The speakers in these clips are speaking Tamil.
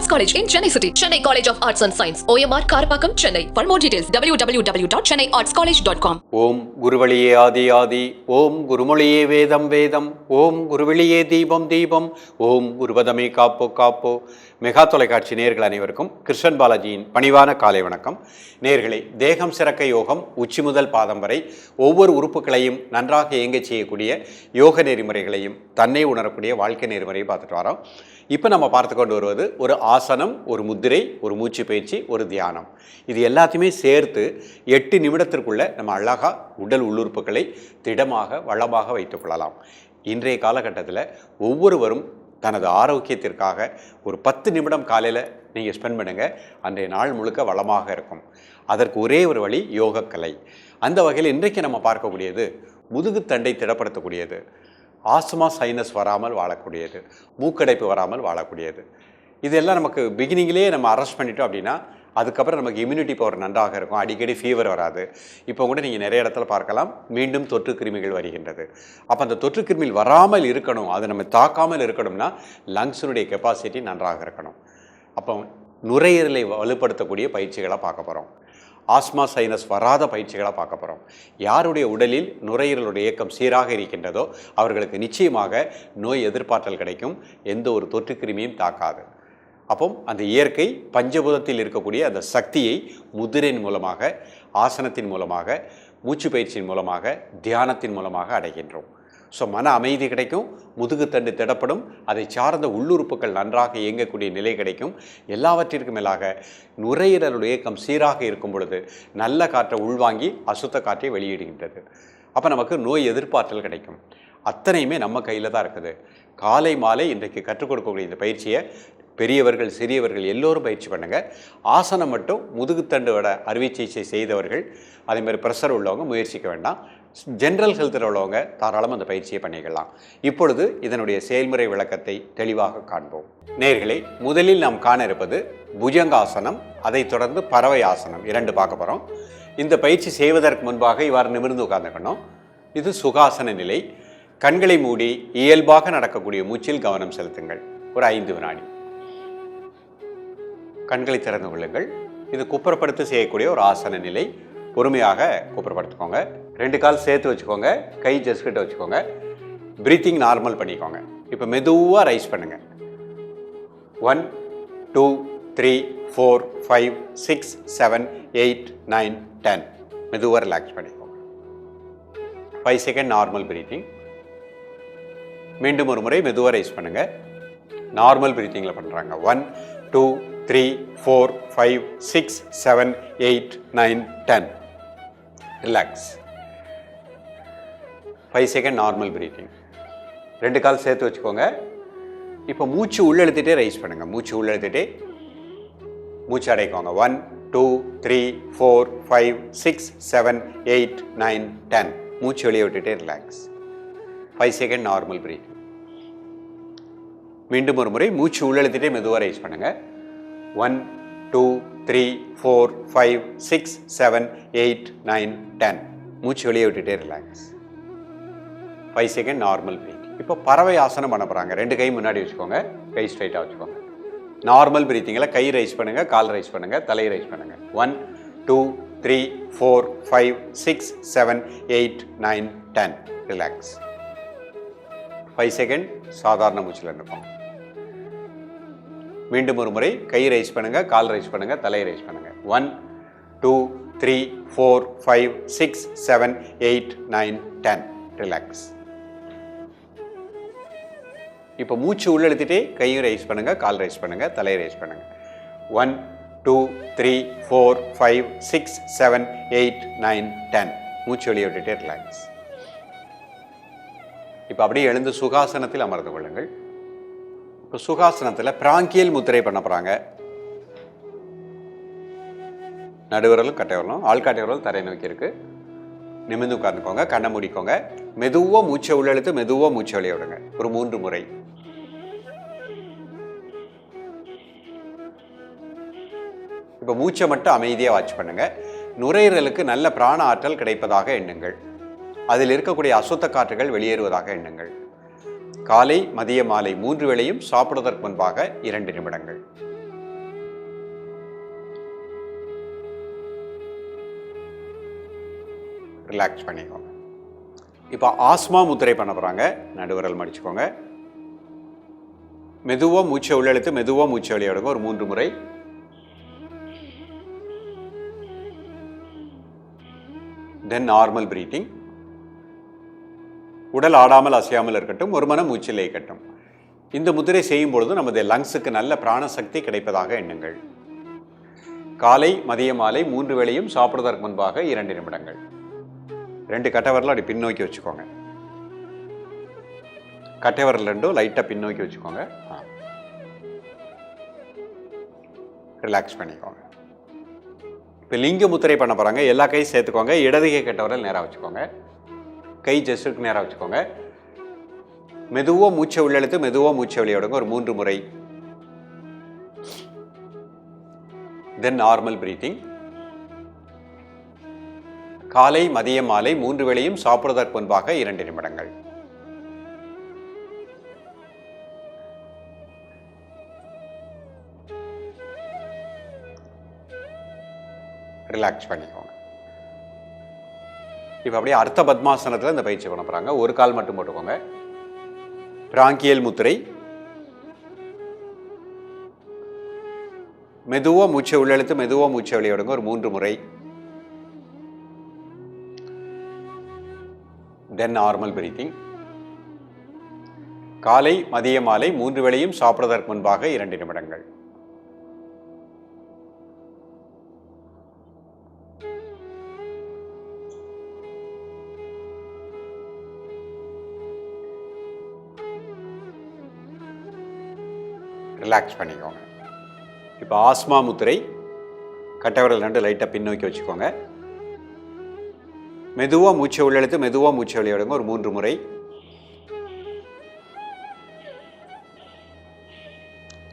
Arts College in Chennai City. Chennai College of Arts and Science. OMR Karapakam, Chennai. For more details, www.chennaiartscollege.com. ஓம் குருவழியே ஆதி ஆதி, ஓம் குருமொழியே வேதம் வேதம், ஓம் குருவெளியே தீபம் தீபம், ஓம் குருபதமே காப்போ காப்போ. மெகா தொலைக்காட்சி நேயர்கள் அனைவருக்கும் கிருஷ்ணன் பாலாஜியின் பணிவான காலை வணக்கம். நேயர்களே, தேகம் சிறக்க யோகம் உச்சி முதல் பாதம் வரை ஒவ்வொரு உறுப்புகளையும் நன்றாக இயங்க செய்யக்கூடிய யோக நெறிமுறைகளையும் தன்னை உணரக்கூடிய வாழ்க்கை நெறிமுறையை பார்த்துட்டு வரோம். இப்போ நம்ம பார்த்து கொண்டு வருவது ஒரு ஆசனம், ஒரு முத்திரை, ஒரு மூச்சு பயிற்சி, ஒரு தியானம். இது எல்லாத்தையுமே சேர்த்து 8 நிமிடத்திற்குள்ள நம்ம அழகாக உடல் உள்ளுறுப்புகளை திடமாக வளமாக வைத்துக் கொள்ளலாம். இன்றைய காலகட்டத்தில் ஒவ்வொருவரும் தனது ஆரோக்கியத்திற்காக ஒரு 10 நிமிடம் காலையில் நீங்கள் ஸ்பெண்ட் பண்ணுங்கள். அன்றைய நாள் முழுக்க வளமாக இருக்கும். அதற்கு ஒரே ஒரு வழி யோகக்கலை. அந்த வகையில் இன்றைக்கு நம்ம பார்க்கக்கூடியது முதுகுத்தண்டை திடப்படுத்தக்கூடியது, ஆஸ்துமா சைனஸ் வராமல் வாழக்கூடியது, மூக்கடைப்பு வராமல் வாழக்கூடியது. இதெல்லாம் நமக்கு பிகினிங்கிலே நம்ம அரெஸ்ட் பண்ணிட்டோம் அப்படின்னா அதுக்கப்புறம் நமக்கு இம்யூனிட்டி பவர் நன்றாக இருக்கும். அடிக்கடி ஃபீவர் வராது. இப்போ கூட நீங்கள் நிறைய இடத்துல பார்க்கலாம், மீண்டும் தொற்று கிருமிகள் வருகின்றது. அப்போ அந்த தொற்று கிருமிகள் வராமல் இருக்கணும், அதை நம்ம தாக்காமல் இருக்கணும்னா லங்ஸினுடைய கெப்பாசிட்டி நன்றாக இருக்கணும். அப்போ நுரையீரலை வலுப்படுத்தக்கூடிய பயிற்சிகளாக பார்க்க போகிறோம். ஆஸ்மா சைனஸ் வராத பயிற்சிகளாக பார்க்க போகிறோம். யாருடைய உடலில் நுரையீரலுடைய இயக்கம் சீராக இருக்கின்றதோ அவர்களுக்கு நிச்சயமாக நோய் எதிர்ப்பாற்றல் கிடைக்கும், எந்த ஒரு தொற்று கிருமியும் தாக்காது. அப்போ அந்த இயற்கை பஞ்சபூதத்தில் இருக்கக்கூடிய அந்த சக்தியை முதிரையின் மூலமாக, ஆசனத்தின் மூலமாக, மூச்சு பயிற்சியின் மூலமாக, தியானத்தின் மூலமாக அடைகின்றோம். ஸோ மன அமைதி கிடைக்கும், முதுகுத்தண்டு திடப்படும், அதை சார்ந்த உள்ளுறுப்புகள் நன்றாக இயங்கக்கூடிய நிலை கிடைக்கும். எல்லாவற்றிற்கும் மேலாக நுரையீரலுடைய இயக்கம் சீராக இருக்கும் பொழுது நல்ல காற்றை உள்வாங்கி அசுத்த காற்றை வெளியிடுகின்றது. அப்போ நமக்கு நோய் எதிர்ப்பாற்றல் கிடைக்கும். அத்தனையுமே நம்ம கையில் தான் இருக்குது. காலை மாலை இன்றைக்கு கற்றுக் கொடுக்கக்கூடிய இந்த பயிற்சியை பெரியவர்கள் சிறியவர்கள் எல்லோரும் பயிற்சி பண்ணுங்கள். ஆசனம் மட்டும் முதுகுத்தண்டோட அறுவை சிகிச்சை செய்தவர்கள், அதேமாதிரி ப்ரெஷர் உள்ளவங்க முயற்சிக்க வேண்டாம். ஜென்ரல் ஹெல்த்தில் உள்ளவங்க தாராளமாக அந்த பயிற்சியை பண்ணிக்கலாம். இப்பொழுது இதனுடைய செயல்முறை விளக்கத்தை தெளிவாக காண்போம். நேயர்களே, முதலில் நாம் காண இருப்பது புஜங்காசனம், அதைத் தொடர்ந்து பறவை ஆசனம், 2 பார்க்க போகிறோம். இந்த பயிற்சி செய்வதற்கு முன்பாக இவ்வாறு நிமிர்ந்து உட்கார்ந்துக்கணும். இது சுகாசன நிலை. கண்களை மூடி இயல்பாக நடக்கக்கூடிய மூச்சில் கவனம் செலுத்துங்கள். ஒரு 5 வினாடி. கண்களை திறந்து கொள்ளுங்கள். இது குப்புறப்படுத்தி செய்யக்கூடிய ஒரு ஆசன நிலை. பொறுமையாக குப்புறப்படுத்திக்கோங்க. 2 கால் சேர்த்து வச்சுக்கோங்க. கை ஜஸ்ட் கிட்ட வச்சுக்கோங்க. ப்ரீத்திங் நார்மல் பண்ணிக்கோங்க. இப்போ மெதுவாக ரைஸ் பண்ணுங்கள். 1 2 3 4 5 6 7 8 9 10. மெதுவாக ரிலாக்ஸ் பண்ணிக்கோங்க. 5 செகண்ட் நார்மல் ப்ரீத்திங். மீண்டும் ஒரு முறை மெதுவாக ரைஸ் பண்ணுங்கள். நார்மல் ப்ரீத்திங்கில் பண்ணுறாங்க. 1 2 3 4 5 6 7 8 9 10. ரிலாக்ஸ். 5 second normal breathing. 2 கால் சேர்த்து வச்சுக்கோங்க. இப்போ மூச்சு உள்ளெழுத்திட்டே ரைஸ் பண்ணுங்கள். மூச்சு உள்ளெழுத்திட்டே மூச்சு அடைக்கோங்க. 1 2 3 4 5 6 7 8 9 10. மூச்சு வெளியே விட்டுட்டே ரிலாக்ஸ். 5 second normal breathing. மீண்டும் ஒரு முறை மூச்சு உள்ளெழுத்திட்டே மெதுவாக ரைஸ் பண்ணுங்கள். 1 2 3 4 5 6 7 8 9 10. மூச்சு வெளியே விட்டுட்டே ரிலாக்ஸ். 5 second normal breathing. இப்போ பறவை ஆசனம் பண்ண போகிறாங்க. 2 கை முன்னாடி வச்சுக்கோங்க. கை ஸ்ட்ரைட்டாக வச்சுக்கோங்க. நார்மல் ப்ரீத்திங்கில் கை ரைஸ் பண்ணுங்கள், கால் ரைஸ் பண்ணுங்கள், தலை ரைஸ் பண்ணுங்கள். 1 2 3 4 5 6 7 8 9 10. ரிலாக்ஸ். 5 செகண்ட் சாதாரண மூச்சில் இருப்போம். மீண்டும் ஒரு முறை கை ரைஸ் பண்ணுங்கள், கால் ரைஸ் பண்ணுங்கள், தலை ரைஸ் பண்ணுங்கள். 1 2 3 4 5 6 7 8 9 10. ரிலாக்ஸ். இப்போ மூச்சு உள்ளெழுத்திட்டே கையும் ரைஸ் பண்ணுங்கள், கால் ரைஸ் பண்ணுங்கள், தலை ரைஸ் பண்ணுங்கள். 1 2 3 4 5 6 7 8 9 10. மூச்சு வெளியே விட்டுட்டே ரிலாக்ஸ். இப்போ அப்படியே எழுந்து சுகாசனத்தில் அமர்ந்து கொள்ளுங்கள். இப்போ சுகாசனத்தில் பிராங்கியல் முத்திரை பண்ண போகிறாங்க. நடுவரலும் கட்டைவரலும், ஆள்காட்டை விரலும் தரை நோக்கி இருக்கு. நிமிர்ந்து உட்கார்ந்துக்கோங்க. கண்ணை மூடிக்கோங்க. மெதுவாக மூச்சை உள்ளெழுத்து மெதுவாக மூச்சை வெளியே விடுங்க. ஒரு 3 முறை. இப்போ மூச்சை மட்டும் அமைதியாக வாட்ச் பண்ணுங்க. நுரையீரலுக்கு நல்ல பிராண ஆற்றல் கிடைப்பதாக எண்ணுங்கள். அதில் இருக்கக்கூடிய அசுத்த காற்றுகள் வெளியேறுவதாக எண்ணுங்கள். காலை மதிய மாலை 3 வேளையும் சாப்பிடுவதற்கு முன்பாக 2 நிமிடங்கள். ரிலாக்ஸ் பண்ணிக்கோங்க. இப்போ ஆஸ்மா முத்திரை பண்ண போகிறாங்க. நடுவிரல் மடிச்சுக்கோங்க. மெதுவாக மூச்சை உள்ளெழுத்து மெதுவாக மூச்சை வெளியே விடுங்க ஒரு 3 முறை. தென் நார்மல் பிரீத்திங். உடல் ஆடாமல் அசையாமல் இருக்கட்டும், ஒரு மனம் மூச்சில் இயக்கட்டும். இந்த முத்திரை செய்யும் பொழுது நமது லங்ஸுக்கு நல்ல பிராணசக்தி கிடைப்பதாக எண்ணுங்கள். காலை மதிய மாலை 3 வேளையும் சாப்பிடுவதற்கு முன்பாக 2 நிமிடங்கள். 2 கட்டைவரலும் அப்படி பின்னோக்கி வச்சுக்கோங்க. கட்டைவரல் 2 லைட்டாக பின்னோக்கி வச்சுக்கோங்க. ரிலாக்ஸ் பண்ணிக்கோங்க. இப்போ லிங்க முத்திரை பண்ண போகிறாங்க. எல்லா கையும் சேர்த்துக்கோங்க. இடது கை கட்டவரல் நேராக வச்சுக்கோங்க. கை ஜஸ்ட்டுக்கு நேராக வச்சுக்கோங்க. மெதுவாக மூச்சை உள்ளெழுத்து மெதுவாக மூச்சை வெளியே விடுங்க ஒரு 3 முறை. தென் நார்மல் பிரீத்திங். காலை மதிய மாலை 3 வேளையும் சாப்பிடுவதற்கு முன்பாக 2 நிமிடங்கள். ரிலாக்ஸ் பண்ணிக்கோங்க. இப்போ அப்படியே அர்த்த பத்மாசனத்தில் இந்த பயிற்சி பண்ண போகிறாங்க. ஒரு கால் மட்டும் போட்டுக்கோங்க. பிராங்கியல் முத்திரை. மெதுவாக மூச்சை உள்ளெழுத்து மெதுவாக மூச்சை வெளியே விடுங்க ஒரு 3 முறை. தென் நார்மல் பிரீத்திங். காலை மதிய மாலை 3 வேளையும் சாப்பிடுவதற்கு முன்பாக 2 நிமிடங்கள். ரிலாக்ஸ் பண்ணிக்கோங்க. இப்போ ஆஸ்மா முத்திரை. கட்டைவரல் 2 லைட்டாக பின்னோக்கி வச்சுக்கோங்க. மெதுவாக மூச்சை உள்ளெழுத்து மெதுவாக மூச்சை வெளியே விடுங்க ஒரு 3 முறை.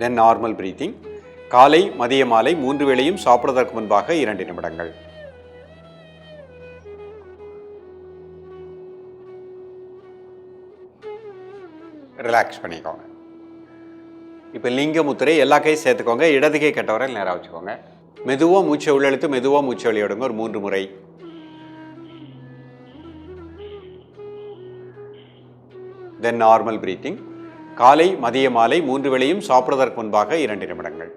தென் நார்மல் பிரீத்திங். காலை மதிய மாலை 3 வேளையும் சாப்பிடுவதற்கு முன்பாக 2 நிமிடங்கள். ரிலாக்ஸ் பண்ணிக்கோங்க. இப்போ லிங்க முத்திரை. எல்லா கையும் சேர்த்துக்கோங்க. இடது கை கட்டவரல் நேராக வச்சுக்கோங்க. மெதுவாக மூச்சை உள்ளெழுத்து மெதுவாக மூச்சை வெளியே விடுங்க ஒரு 3 முறை. தென் நார்மல் பிரீத்திங். காலை மதிய மாலை 3 வேளையும் சாப்பிடுவதற்கு முன்பாக 2 நிமிடங்கள்.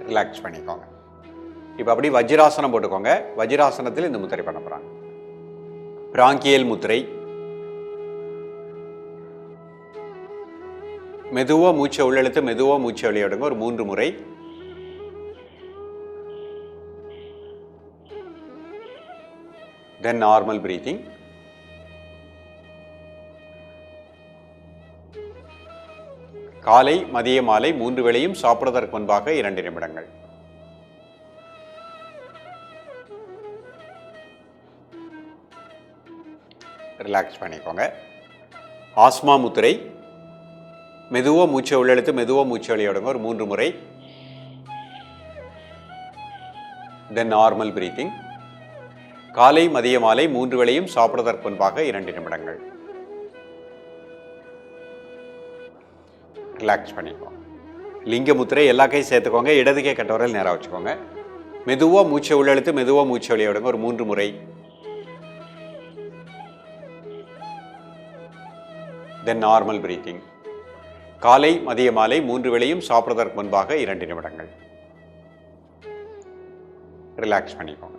ரிலாக்ஸ் பண்ணிக்கோங்க. இப்போ அப்படி வஜ்ராசனம் போட்டுக்கோங்க. வஜ்ராசனத்தில் இந்த முத்திரை பண்ண போகிறாங்க. பிராங்கியல் முத்திரை. மெதுவாக மூச்சை உள்ளெழுத்து மெதுவாக மூச்சை வெளியே விடுங்க ஒரு 3 முறை. தென் நார்மல் பிரீத்திங். காலை மதிய மாலை 3 வேளையும் சாப்பிடுவதற்கு முன்பாக 2 நிமிடங்கள். ரிலாக்ஸ் பண்ணிக்கோங்க. ஆஸ்மா முத்திரை. மெதுவாக மூச்சை உள்ளெழுத்து மெதுவாக மூச்சை வெளியே விடுங்க ஒரு 3 முறை. தென் நார்மல் பிரீத்திங். காலை மதிய மாலை 3 வேளையும் சாப்பிடுவதற்கு முன்பாக 2 நிமிடங்கள். ரிலாக்ஸ் பண்ணிக்கோங்க. லிங்க முத்திரை. எல்லா கையும் சேர்த்துக்கோங்க. இடது கை கட்டவரல் நேராக வச்சுக்கோங்க. மெதுவாக மூச்சை உள்ளெழுத்து மெதுவாக மூச்சை வெளியே விடுங்க ஒரு 3 முறை. தென் நார்மல் பிரீத்திங். காலை மதிய மாலை 3 வேளையும் சாப்பிடுவதற்கு முன்பாக 2 நிமிடங்கள். ரிலாக்ஸ் பண்ணிக்கோங்க.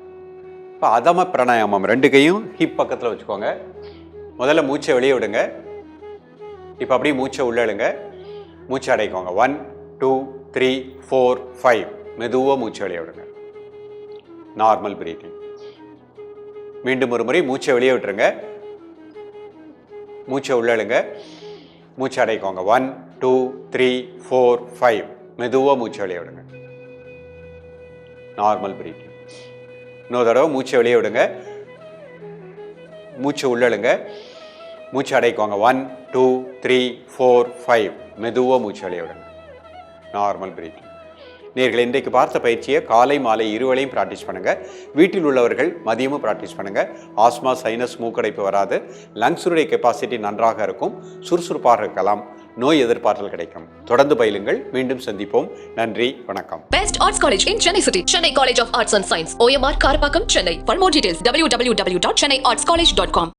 இப்போ அதம பிராணாயாமம். 2 கையும் ஹிப் பக்கத்தில் வச்சுக்கோங்க. முதல்ல மூச்சை வெளியே விடுங்க. இப்போ அப்படியே மூச்சை உள்ளெழுங்க. மூச்சை அடைக்கோங்க. 1 2 3 4 5. மெதுவாக மூச்சை வெளியே விடுங்க. Normal breathing. மீண்டும் ஒரு முறை மூச்சை வெளியே விட்டுருங்க. மூச்சை உள்ளெழுங்க. மூச்சை அடைக்கோங்க. 1 2 3 4 5. மெதுவாக மூச்சை வெளியே விடுங்க. Normal breathing. இன்னொரு தடவை மூச்சை வெளியே விடுங்க. மூச்சை உள்ளெழுங்க. மூச்சை அடைக்கோங்க. 1 2 3 4 5. மெதுவாக மூச்சை வெளியே விடுங்க. Normal breathing. நேர்களை இன்றைக்கு பார்த்த பயிற்சியை காலை மாலை 2 வேளையும் ப்ராக்டிஸ் பண்ணுங்கள். வீட்டில் உள்ளவர்கள் மதியமும் ப்ராக்டிஸ் பண்ணுங்கள். ஆஸ்மா சைனஸ் மூக்கடைப்பு வராது. லங்ஸுடைய கெப்பாசிட்டி நன்றாக இருக்கும். சுறுசுறுப்பாக இருக்கலாம். நோய் எதிர்ப்பாற்றல் கிடைக்கும். தொடர்ந்து பயிலுங்கள். மீண்டும் சந்திப்போம். நன்றி, வணக்கம். Best Arts College in Chennai City. Chennai College of Arts and Science. OMR Karapakam, Chennai. For more details, www.chennaiartscollege.com.